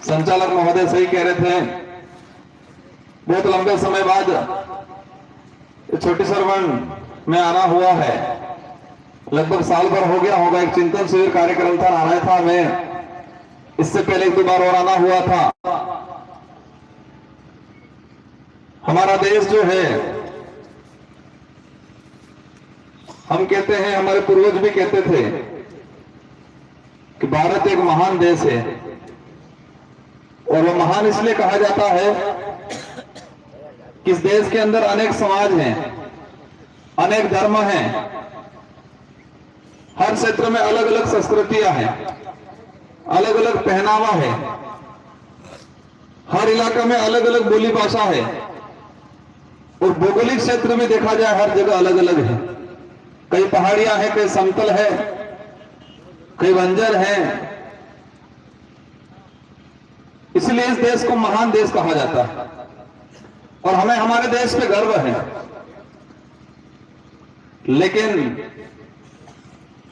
संचालक महोदय सही कह रहे थे, बहुत लंबे समय बाद छोटी सरवन में आना हुआ है। लगभग साल भर हो गया होगा। एक चिंतन शिविर कार्यक्रम था, आना था मैं, इससे पहले एक दो बार और आना हुआ था। हमारा देश जो है, हम कहते हैं, हमारे पूर्वज भी कहते थे कि भारत एक महान देश है। और वो महान इसलिए कहा जाता है कि इस देश के अंदर अनेक समाज हैं, अनेक धर्म हैं, हर क्षेत्र में अलग अलग संस्कृतियां हैं, अलग अलग पहनावा है, हर इलाका में अलग अलग बोली भाषा है, और भौगोलिक क्षेत्र में देखा जाए हर जगह अलग अलग है। कई पहाड़ियां हैं, कई समतल है, कई बंजर हैं। इसलिए इस देश को महान देश कहा जाता है और हमें हमारे देश पे गर्व है। लेकिन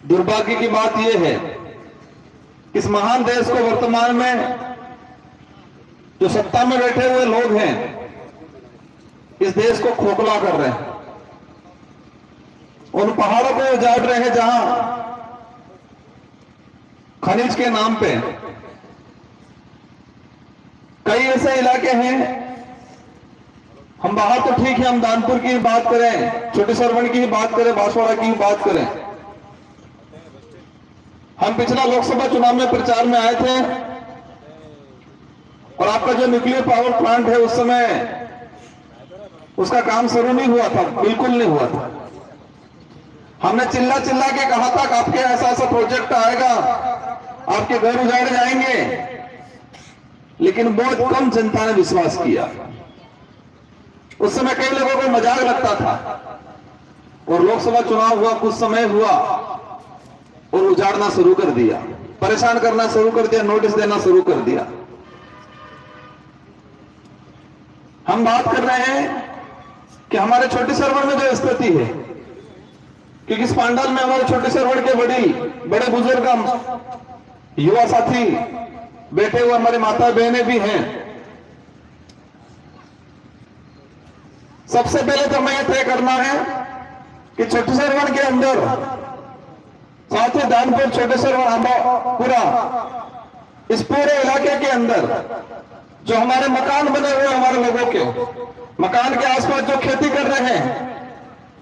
दुर्भाग्य की बात यह है कि इस महान देश को वर्तमान में जो सत्ता में बैठे हुए लोग हैं, इस देश को खोखला कर रहे हैं। उन पहाड़ों को उजाड़ रहे हैं जहां खनिज के नाम पे कई ऐसे इलाके हैं। हम बाहर तो ठीक है, हम दानपुर की बात करें, छोटी सरवण की बात करें, बांसवाड़ा की बात करें। हम पिछला लोकसभा चुनाव में प्रचार में आए थे और आपका जो न्यूक्लियर पावर प्लांट है, उस समय उसका काम शुरू नहीं हुआ था, बिल्कुल नहीं हुआ था। हमने चिल्ला चिल्ला के कहा था कि आपके ऐसा ऐसा प्रोजेक्ट आएगा, आपके घर उजाड़े जाएंगे, लेकिन बहुत कम जनता ने विश्वास किया। उस समय कई लोगों को मजाक लगता था और लोकसभा चुनाव हुआ, कुछ समय हुआ और उजाड़ना शुरू कर दिया, परेशान करना शुरू कर दिया, नोटिस देना शुरू कर दिया। हम बात कर रहे हैं कि हमारे छोटी सरवण में जो स्थिति है, क्योंकि इस पांडाल में हमारे छोटे सरवण के बड़े बुजुर्ग, युवा साथी बैठे हुए, हमारी माता बहनें भी हैं। सबसे पहले तो हमें यह तय करना है कि छोटे सरवण के अंदर, साथ ही दानपुर, छोटे सरवण, पूरा इस पूरे इलाके के अंदर जो हमारे मकान बने हुए, हमारे लोगों के मकान के आसपास जो खेती कर रहे हैं,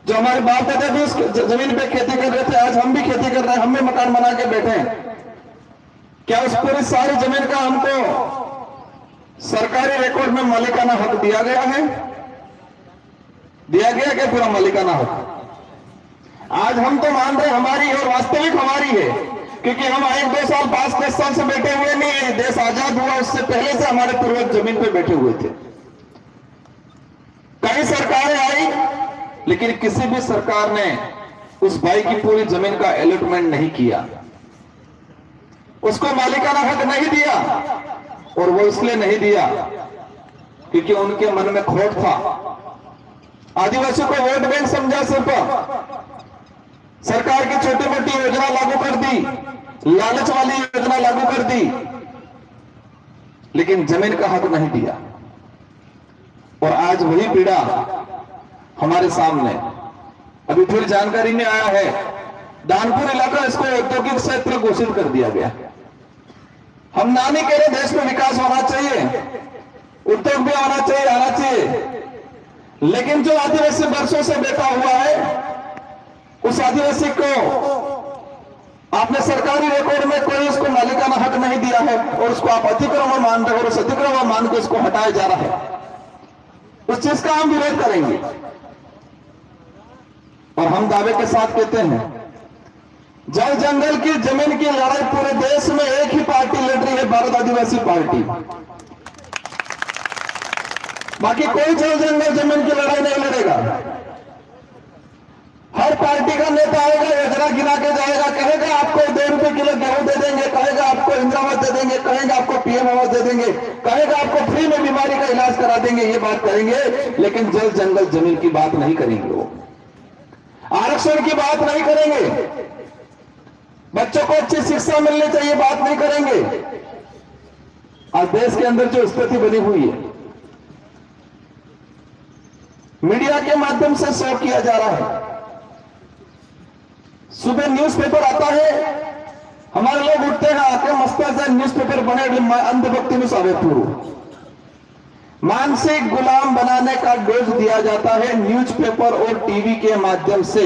जो हमारे बाप दादा भी उस जमीन पे खेती कर रहे थे, आज हम भी खेती कर रहे हैं, हम भी मकान बना के बैठे हैं। क्या उस पूरी सारी जमीन का हमको सरकारी रिकॉर्ड में मालिकाना हक दिया गया है? दिया गया क्या पूरा मालिकाना हक? आज हम तो मान रहे हमारी और वास्तविक हमारी है, क्योंकि हम 1-2 साल 5-10 साल से बैठे हुए नहीं है। देश आजाद हुआ उससे पहले से हमारे पूर्वज जमीन पे बैठे हुए थे। कई सरकारें आई, लेकिन किसी भी सरकार ने उस भाई की पूरी जमीन का अलॉटमेंट नहीं किया, उसको मालिकाना हक नहीं दिया। और वो इसलिए नहीं दिया क्योंकि उनके मन में खोट था। आदिवासियों को वोट बैंक समझा, सिर्फ सरकार की छोटी मोटी योजना लागू कर दी, लालच वाली योजना लागू कर दी, लेकिन जमीन का हक नहीं दिया। और आज वही पीड़ा हमारे सामने। अभी फिर जानकारी में आया है, दानपुर इलाका, इसको औद्योगिक क्षेत्र घोषित कर दिया गया। हम ना नहीं कह रहे देश में विकास होना चाहिए, उद्योग भी होना चाहिए, आना चाहिए, लेकिन जो आदिवासी वर्षों से बैठा हुआ है, उस आदिवासी को आपने सरकारी रिकॉर्ड में कोई उसको मालिकाना हक नहीं दिया है और उसको आप अतिक्रमण मान रहे हो और उस अतिक्रमण मान के उसको हटाया जा रहा है। उस चीज का हम विरोध करेंगे और हम दावे के साथ कहते हैं, जल जंगल की जमीन की लड़ाई पूरे देश में एक ही पार्टी लड़ रही है, भारत आदिवासी पार्टी। बाकी कोई जल जंगल जमीन की लड़ाई नहीं लड़ेगा। हर पार्टी का नेता आएगा, योजना गिना के जाएगा, कहेगा आपको 2 रुपए किलो गेहूं दे देंगे, कहेगा आपको इंदिरा दे देंगे, कहेगा आपको पीएम आवास दे देंगे, कहेगा आपको फ्री में बीमारी का इलाज करा देंगे। ये बात करेंगे, लेकिन जल जंगल जमीन की बात नहीं करेंगे। वो आरक्षण की बात नहीं करेंगे, बच्चों को अच्छी शिक्षा मिलनी चाहिए बात नहीं करेंगे, आज देश के अंदर जो स्थिति बनी हुई है, मीडिया के माध्यम से शो किया जा रहा है। सुबह न्यूज़पेपर आता है, हमारे लोग उठते हैं, आके मस्ता से न्यूज़पेपर बने अंधभक्ति में सावे पूर्व मानसिक गुलाम बनाने का डोज दिया जाता है न्यूज़पेपर और टीवी के माध्यम से।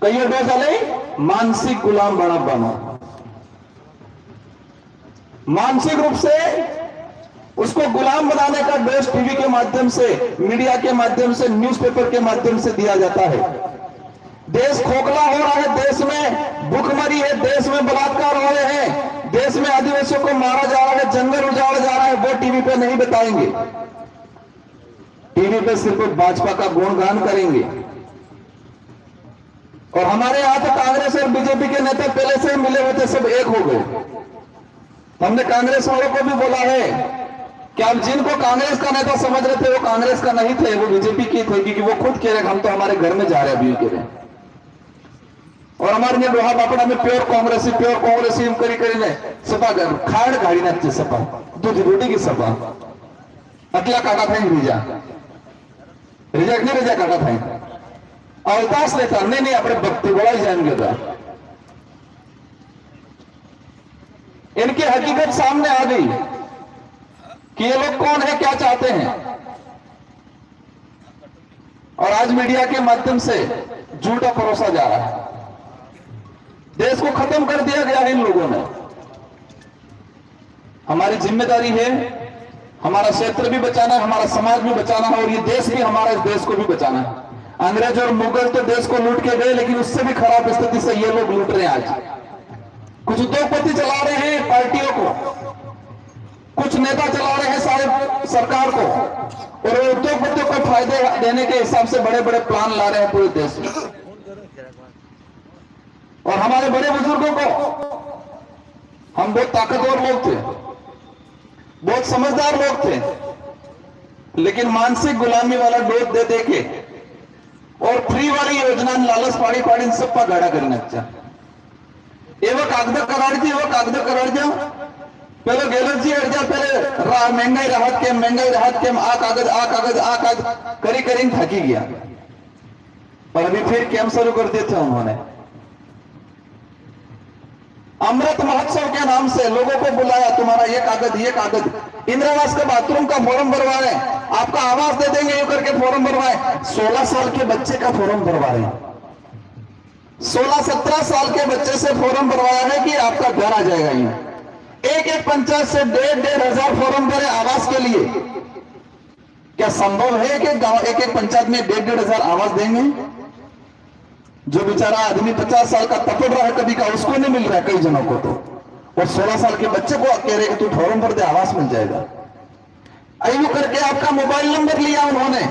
कई डोज अले मानसिक गुलाम बनो, मानसिक रूप से उसको गुलाम बनाने का डोज टीवी के माध्यम से, मीडिया के माध्यम से, न्यूज़पेपर के माध्यम से दिया जाता है। देश खोखला हो रहा है, देश में भूखमरी है, देश में बलात्कार हो रहे हैं, देश में आदिवासियों को मारा जा रहा है, जंगल उजाड़ा जा रहा है, वो टीवी पे नहीं बताएंगे। टीवी पे सिर्फ भाजपा का गुणगान करेंगे। और हमारे यहां तो कांग्रेस और बीजेपी के नेता पहले से ही मिले हुए थे, सब एक हो गए। हमने कांग्रेस वालों को भी बोला है कि आप जिनको कांग्रेस का नेता समझ रहे थे वो कांग्रेस का नहीं थे, वो बीजेपी के थे, क्योंकि वो खुद कह रहे हम तो हमारे घर में जा रहे हैं, अभी कह रहे हैं। और हमारे लोहा बापड़ा में प्योर कांग्रेसी एम करी सपा खाड़ गाड़ी नाचते, सपा दूध रोटी की सपा अतला काटा था रिजा नहीं रिजा काटा था अवतास लेता नहीं अपने भक्ति बड़ा ही जाएंगे था। इनकी हकीकत सामने आ गई कि ये लोग कौन है, क्या चाहते हैं। और आज मीडिया के माध्यम से झूठा परोसा जा रहा है। देश को खत्म कर दिया गया है इन लोगों ने। हमारी जिम्मेदारी है हमारा क्षेत्र भी बचाना है, हमारा समाज भी बचाना है, और ये देश भी हमारा, इस देश को भी बचाना है। अंग्रेज और मुगल तो देश को लूट के गए, लेकिन उससे भी खराब स्थिति से ये लोग लूट रहे हैं। आज कुछ उद्योगपति चला रहे हैं पार्टियों को, कुछ नेता चला रहे हैं सारे सरकार को, और उद्योगपतियों को फायदे देने के हिसाब से बड़े बड़े प्लान ला रहे हैं पूरे देश में। और हमारे बड़े बुजुर्गों को, हम बहुत ताकतवर लोग थे, बहुत समझदार लोग थे, लेकिन मानसिक गुलामी वाला डोज दे दे के और फ्री वाली योजना लालच पाड़ी पाड़ी सब पर गाड़ा करने अच्छा एवं कागज कराड़ थी, वो कागज कराड़ जाओ पहले गैलर्जी हट जा, पहले महंगाई राहत के आ कागज करी करी थकी गया। पर अभी फिर कैंप शुरू कर दिए थे उन्होंने। अमृत महोत्सव के नाम से लोगों को बुलाया, तुम्हारा ये कागज इंदिरा आवास के बाथरूम का फॉर्म भरवा रहे, आपका आवास दे देंगे ये करके फॉर्म भरवाए। 16 साल के बच्चे का फॉर्म भरवा रहे, 16-17 साल के बच्चे से फॉर्म भरवाया है कि आपका घर आ जाएगा। ये एक पंचायत से 1,500 फॉर्म भरे आवास के लिए। क्या संभव है कि गांव एक पंचायत में 1,500 आवास देंगे? जो बेचारा आदमी 50 साल का तपड़ रहा है कभी का, उसको नहीं मिल रहा है, कई जनों को तो। और 16 साल के बच्चे को कह रहे कि तू फॉर्म भर दे, आवास मिल जाएगा। आयु करके आपका मोबाइल नंबर लिया उन्होंने,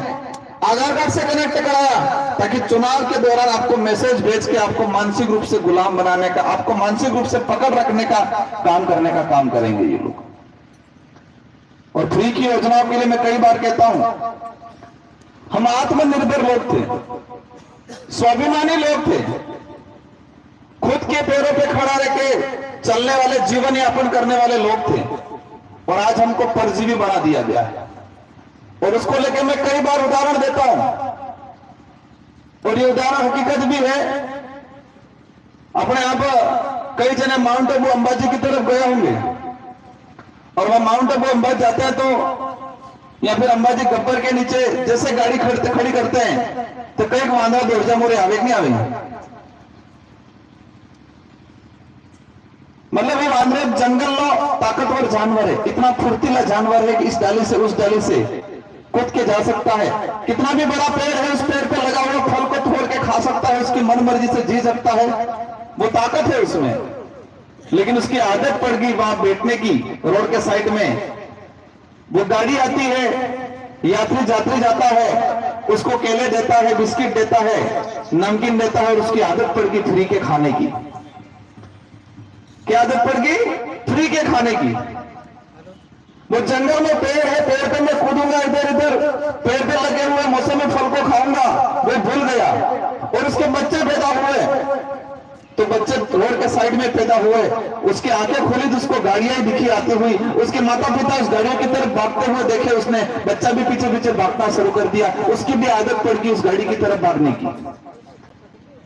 आधार कार्ड से कनेक्ट कराया, ताकि चुनाव के दौरान आपको मैसेज भेज के आपको मानसिक रूप से गुलाम बनाने का, आपको मानसिक रूप से पकड़ रखने का काम करने का काम करेंगे ये लोग। और फ्री की योजनाओं के लिए मैं कई बार कहता हूं, हम आत्मनिर्भर लोग थे, स्वाभिमानी लोग थे, खुद के पैरों पे खड़ा रह के चलने वाले, जीवन यापन करने वाले लोग थे। और आज हमको परजीवी बना दिया गया है। और उसको लेकर मैं कई बार उदाहरण देता हूं, और ये उदाहरण हकीकत भी है। अपने आप कई जने माउंट आबू अंबाजी की तरफ गए होंगे, और वह माउंट आबू अंबाजी जाते हैं तो, या फिर अंबाजी गब्बर के नीचे जैसे गाड़ी खड़ी करते हैं तो कई वांदा दौड़ मोरे आवे नहीं आवे, मतलब ये वांदरे जंगल लो ताकतवर जानवर है, इतना फुर्तीला जानवर है कि इस डाली से उस डाली से कूद के जा सकता है। कितना भी बड़ा पेड़ है, उस पेड़ पे लगा हुआ फल को तोड़ के खा सकता है, उसकी मन मर्जी से जी सकता है, वो ताकत है उसमें। लेकिन उसकी आदत पड़ गई वहां बैठने की, रोड के साइड में वो गाड़ी आती है, यात्री जाता है, उसको केले देता है, बिस्किट देता है, नमकीन देता है, और उसकी आदत पड़ गई फ्री के खाने की। क्या आदत पड़ गई? फ्री के खाने की। वो जंगल में पेड़ है, पेड़ पे मैं कूदूंगा इधर इधर, पेड़ पे लगे हुए मौसमी फल को खाऊंगा, वो भूल गया। और उसके बच्चे पैदा हुए तो बच्चे रोड के साइड में पैदा हुए, उसकी आंखें खोली तो उसको गाड़ियां दिखी आती हुई, उसके माता पिता उस गाड़ियों की तरफ भागते हुए देखे, उसने बच्चा भी पीछे पीछे भागना शुरू कर दिया, उसकी भी आदत पड़ गई उस गाड़ी की तरफ भागने की।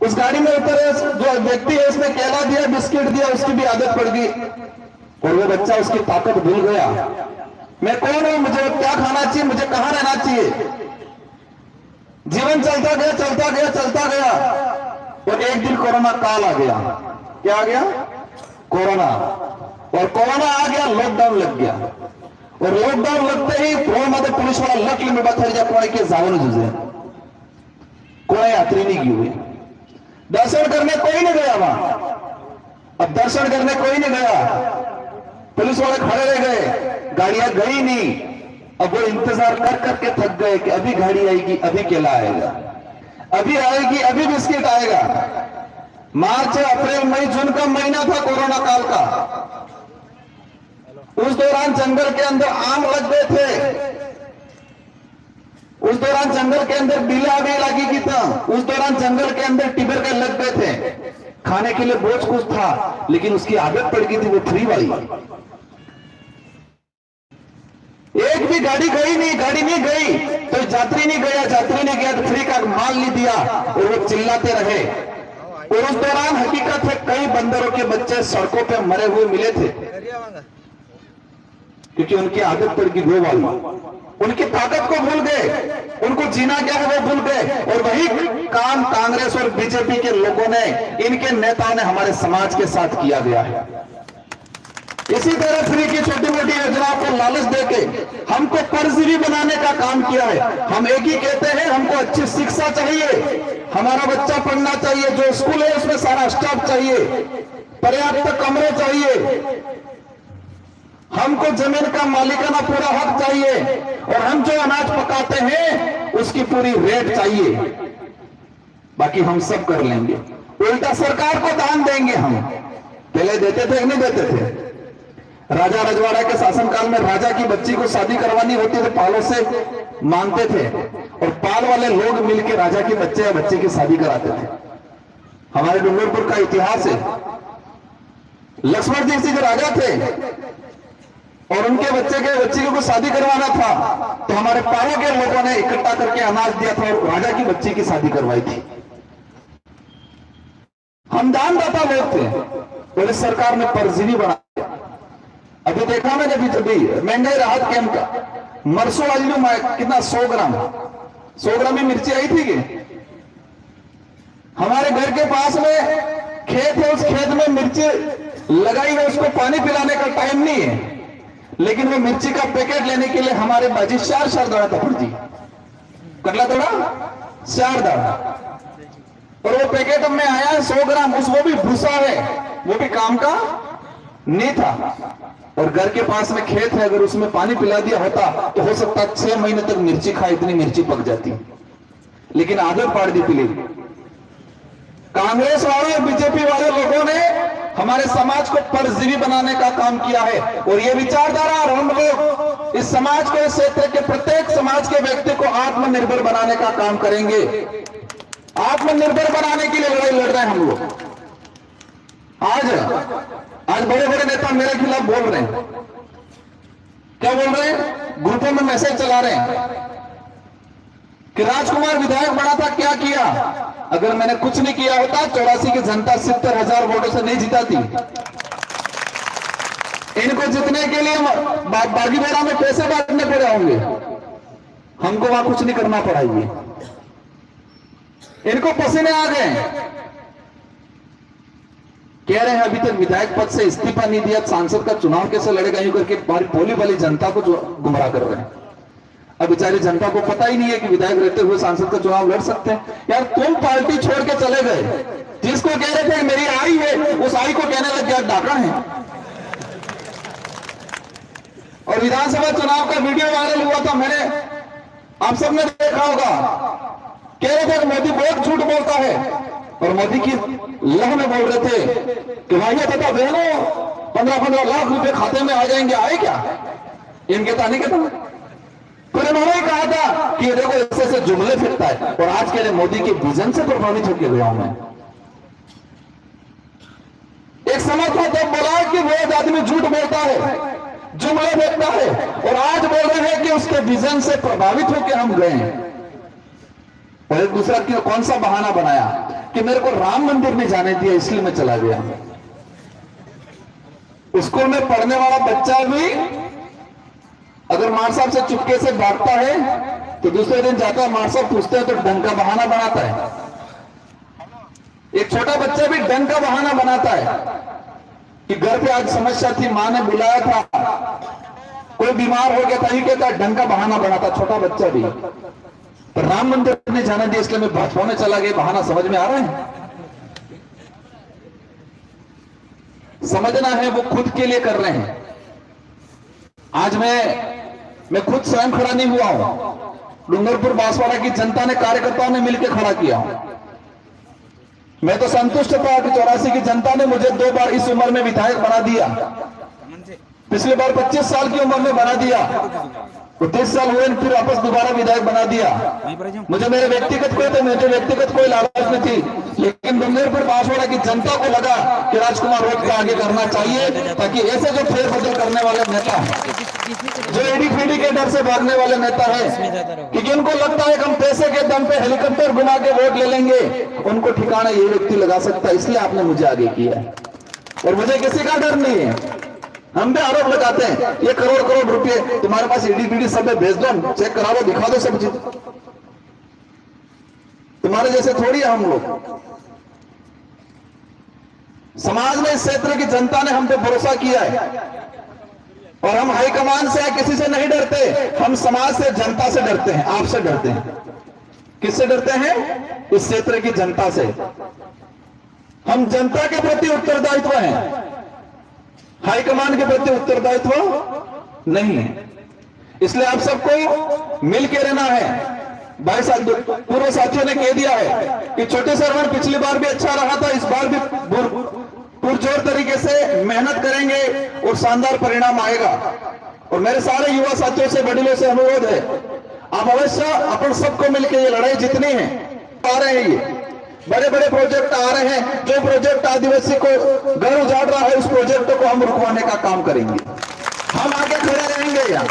उस गाड़ी में उतरे जो व्यक्ति है उसने केला दिया, बिस्किट दिया, उसकी भी आदत पड़ गई और वो बच्चा उसकी ताकत भूल गया। मैं कौन हूं, मुझे क्या खाना चाहिए, मुझे कहां रहना चाहिए। जीवन चलता गया चलता गया चलता गया और एक दिन कोरोना काल आ गया। क्या आ गया? कोरोना। और कोरोना आ गया, लॉकडाउन लग गया और लॉकडाउन लगते ही पुलिस वाला लकली में बता कोई के जावन जुजे कोई यात्री नहीं की हुई, दर्शन करने कोई नहीं गया वहां। अब दर्शन करने कोई नहीं गया, पुलिस वाले खड़े रह गए, गाड़ियां गई नहीं। अब वो इंतजार कर करके थक गए कि अभी गाड़ी आएगी, अभी केला आएगा, अभी आएगी, अभी बिस्किट आएगा। मार्च अप्रैल मई जून का महीना था कोरोना काल का। उस दौरान जंगल के अंदर आम लग गए थे, उस दौरान जंगल के अंदर बिला भी लगी की था, उस दौरान जंगल के अंदर टिबर के लग गए थे। खाने के लिए बहुत कुछ था लेकिन उसकी आदत पड़ गई थी वो फ्री वाली। एक भी गाड़ी गई नहीं, गाड़ी नहीं गई तो यात्री नहीं गया, यात्री नहीं गया तो फ्री का माल नहीं दिया और वो चिल्लाते रहे। और उस दौरान हकीकत है कई बंदरों के बच्चे सड़कों पे मरे हुए मिले थे क्योंकि उनकी आदत पड़ गई वो वाली, उनकी ताकत को भूल गए, उनको जीना क्या है वो भूल गए। और वही काम कांग्रेस और बीजेपी के लोगों ने, इनके नेताओं ने हमारे समाज के साथ किया गया है। इसी तरह फ्री की छोटी मोटी योजनाओं को लालच देके हमको परजीवी बनाने का काम किया है। हम एक ही कहते हैं, हमको अच्छी शिक्षा चाहिए, हमारा बच्चा पढ़ना चाहिए, जो स्कूल है उसमें सारा स्टाफ चाहिए, पर्याप्त कमरे चाहिए, हमको जमीन का मालिकाना पूरा हक चाहिए और हम जो अनाज पकाते हैं उसकी पूरी रेट चाहिए। बाकी हम सब कर लेंगे, उल्टा सरकार को दान देंगे। हम पहले देते थे कि नहीं देते थे? राजा रजवाड़ा के शासनकाल में राजा की बच्ची को शादी करवानी होती तो पालों से मांगते थे और पाल वाले लोग मिलकर राजा के बच्चे या बच्चे की शादी कराते थे। हमारे डूंगरपुर का इतिहास है, लक्ष्मण जी जो राजा थे और उनके बच्चे को शादी करवाना था तो हमारे पालों के लोगों ने इकट्ठा करके अनाज दिया था और राजा की बच्ची की शादी करवाई थी। हम दानदाता लोग थे और इस सरकार ने परजीवी बना। अभी देखा मैंने अभी महंगाई राहत कैंप का मरसों वाली में कितना 100 ग्राम ही मिर्ची आई थी कि हमारे घर के पास में खेत है, उस खेत में मिर्ची लगाई है, उसको पानी पिलाने का टाइम नहीं है लेकिन वो मिर्ची का पैकेट लेने के लिए हमारे बाजी 4 दौड़ा था जी कटला दौड़ा 4 दौड़ा और वो पैकेट में आया है 100 ग्राम, उस वो भी भूसा है, वो भी काम का नहीं था। और घर के पास में खेत है, अगर उसमें पानी पिला दिया होता तो हो सकता 6 महीने तक मिर्ची खाए, इतनी मिर्ची पक जाती, लेकिन आदत पाड़ दी पिली। कांग्रेस वाले और बीजेपी वाले लोगों ने हमारे समाज को परजीवी बनाने का काम किया है और ये विचारधारा और हम लोग इस समाज को, इस क्षेत्र के प्रत्येक समाज के व्यक्ति को आत्मनिर्भर बनाने का काम करेंगे। आत्मनिर्भर बनाने के लिए लड़ाई लड़ रहे हैं हम लोग। आज बड़े बड़े नेता मेरे खिलाफ बोल रहे हैं, क्या बोल रहे हैं? ग्रुपों में मैसेज चला रहे हैं कि राजकुमार विधायक बना था, क्या किया? अगर मैंने कुछ नहीं किया होता 84 की जनता 70,000 वोटों से नहीं जीताती। इनको जीतने के लिए बागी बेड़ा में पैसे बांटने पड़े होंगे, हमको वहां कुछ नहीं करना पड़ा। इनको पसीने आ गए, कह रहे हैं अभी तक विधायक पद से इस्तीफा नहीं दिया, सांसद का चुनाव कैसे लड़ेगा, यूं करके भोली वाली जनता को गुमराह कर रहे हैं। अब बेचारी जनता को पता ही नहीं है कि विधायक रहते हुए सांसद का चुनाव लड़ सकते हैं। यार तुम पार्टी छोड़ के चले गए, जिसको कह रहे थे मेरी आई है उस आई को कहने लग गया डाका है। और विधानसभा चुनाव का वीडियो वायरल हुआ था, मैंने आप सबने देखा होगा, कह रहे थे मोदी बहुत झूठ बोलता है और मोदी की लह में बोल रहे थे कि भाइयों तथा बहनों 15-15 लाख रुपए खाते में आ जाएंगे। आए क्या? इनके था नहीं कहता, फिर उन्होंने कहा था कि देखो ऐसे ऐसे जुमले फिरता है और आज कह रहे मोदी के विजन से प्रभावित होकर गया हूं मैं। एक समय था तब बोला कि वो एक आदमी झूठ बोलता है, जुमले फेंकता है, और आज बोल रहे हैं कि उसके विजन से प्रभावित होकर हम गए हैं। और एक दूसरा कि कौन सा बहाना बनाया कि मेरे को राम मंदिर नहीं जाने दिया इसलिए मैं चला गया। स्कूल में पढ़ने वाला बच्चा भी अगर मार साहब से चुपके से भागता है तो दूसरे दिन जाता है, मार साहब पूछते हैं तो ढंग का बहाना बनाता है। एक छोटा बच्चा भी ढंग का बहाना बनाता है कि घर पे आज समस्या थी, मां ने बुलाया था, कोई बीमार हो गया था, ही कहता है ढंग का बहाना बनाता छोटा बच्चा भी। पर राम मंदिर ने जाना दिया इसलिए मैं भाजपा में चला गया, बहाना समझ में आ रहा है? समझना है वो खुद के लिए कर रहे हैं। आज मैं खुद स्वयं खड़ा नहीं हुआ हूं, डूंगरपुर बांसवाड़ा की जनता ने, कार्यकर्ताओं ने मिलकर खड़ा किया। मैं तो संतुष्ट था कि 84 की जनता ने मुझे 2 बार इस उम्र में विधायक बना दिया, पिछली बार 25 साल की उम्र में बना दिया, 30 साल हुए फिर वापस दोबारा विधायक बना दिया। मुझे मेरे व्यक्तिगत कोई लालच नहीं थी, लेकिन डूंगरपुर बांसवाड़ा की जनता को लगा कि राजकुमार रोड का आगे करना चाहिए, ताकि ऐसे जो फेरबदल करने वाले नेता हैं, जो एडीफीडी के डर से भागने वाले नेता है, कि जिनको लगता है कि हम पैसे के दम पे हेलीकॉप्टर घुमा के वोट ले लेंगे, उनको ठिकाना ये व्यक्ति लगा सकता है, इसलिए आपने मुझे आगे किया। और मुझे किसी का डर नहीं है। हम भी आरोप लगाते हैं ये करोड़ रुपए तुम्हारे पास एडीफीडी सब भेज दो, चेक करा लो, दिखा दो सब चीज। तुम्हारे जैसे थोड़ी है हम लोग। समाज में, इस क्षेत्र की जनता ने हम पे भरोसा किया है, और हम हाईकमान से या किसी से नहीं डरते, हम समाज से, जनता से डरते हैं, आपसे डरते हैं। किससे डरते हैं? इस क्षेत्र की जनता से। हम जनता के प्रति उत्तरदायित्व हैं, हाईकमान के प्रति उत्तरदायित्व नहीं है। इसलिए आप सबको मिलकर रहना है। भाई साहब पूर्व साथियों ने कह दिया है कि छोटे सरवण पिछली बार भी अच्छा रहा था, इस बार भी पुरजोर तरीके से मेहनत करेंगे और शानदार परिणाम आएगा। और मेरे सारे युवा साथियों से, वडिलों से अनुरोध है, आप अवश्य अपन सबको मिलकर ये लड़ाई जितनी है, आ रहे हैं ये बड़े बड़े प्रोजेक्ट आ रहे हैं, जो प्रोजेक्ट आदिवासी को घर उजाड़ रहा है, उस प्रोजेक्ट को हम रुकवाने का काम करेंगे। हम आगे खड़े रहेंगे। यहाँ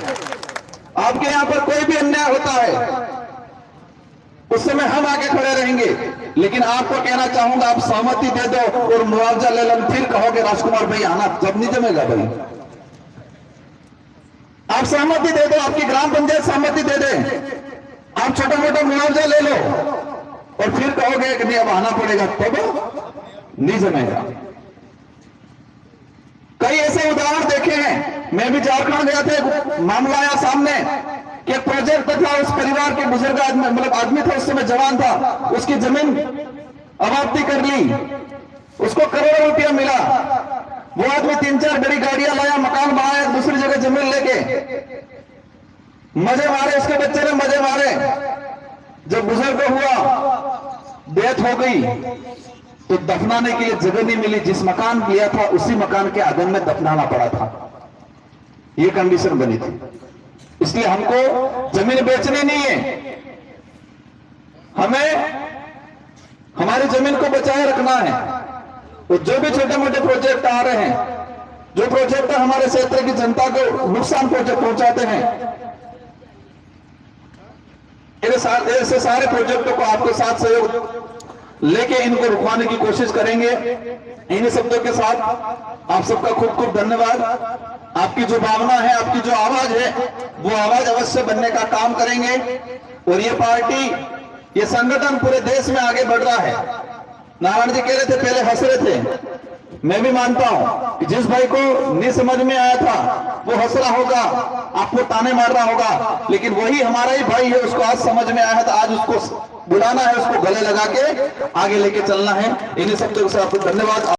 आपके यहाँ पर कोई भी अन्याय होता है उस समय हम आगे खड़े रहेंगे। लेकिन आपको कहना चाहूंगा, आप सहमति दे दो और मुआवजा ले लो, फिर कहोगे राजकुमार भाई आना, जब नहीं जमेगा भाई। आप सहमति दे दो, आपकी ग्राम पंचायत सहमति दे दे, आप छोटा मोटा मुआवजा ले लो, और फिर कहोगे कि नहीं अब आना पड़ेगा, तब नहीं जमेगा। कई ऐसे उदाहरण देखे हैं। मैं भी झारखंड गया था, मामला आया सामने कि प्रोजेक्ट था, उस परिवार के बुजुर्ग आदमी, मतलब आदमी था, उस समय जवान था, उसकी जमीन अबादी कर ली, उसको करोड़ों रुपया मिला। वो आदमी 3-4 बड़ी गाड़ियां लाया, मकान बनाया, दूसरी जगह जमीन लेके मजे मारे, उसके बच्चे ने मजे मारे। जब बुजुर्ग हुआ, डेथ हो गई, तो दफनाने के लिए जगह नहीं मिली। जिस मकान लिया था उसी मकान के आंगन में दफनाना पड़ा था, ये कंडीशन बनी थी। इसलिए हमको जमीन बेचनी नहीं है, हमें हमारी जमीन को बचाए रखना है। और जो भी छोटे मोटे प्रोजेक्ट आ रहे हैं, जो प्रोजेक्ट हमारे क्षेत्र की जनता को नुकसान पहुंचाते हैं, ऐसे सारे प्रोजेक्टों को आपके साथ सहयोग लेके इनको रुकवाने की कोशिश करेंगे। इन्हीं शब्दों के साथ आप सबका खूब धन्यवाद। आपकी जो भावना है, आपकी जो आवाज है, वो आवाज अवश्य बनने का काम करेंगे। और ये पार्टी, ये संगठन पूरे देश में आगे बढ़ रहा है। नारायण जी कह रहे थे, पहले हंस रहे थे, मैं भी मानता हूं कि जिस भाई को नहीं समझ में आया था वो हंस रहा होगा, आपको ताने मार रहा होगा, लेकिन वही हमारा ही भाई है, उसको आज समझ में आया है, तो आज उसको बुलाना है, उसको गले लगा के आगे लेके चलना है। इन्हीं शब्दों से आपको धन्यवाद।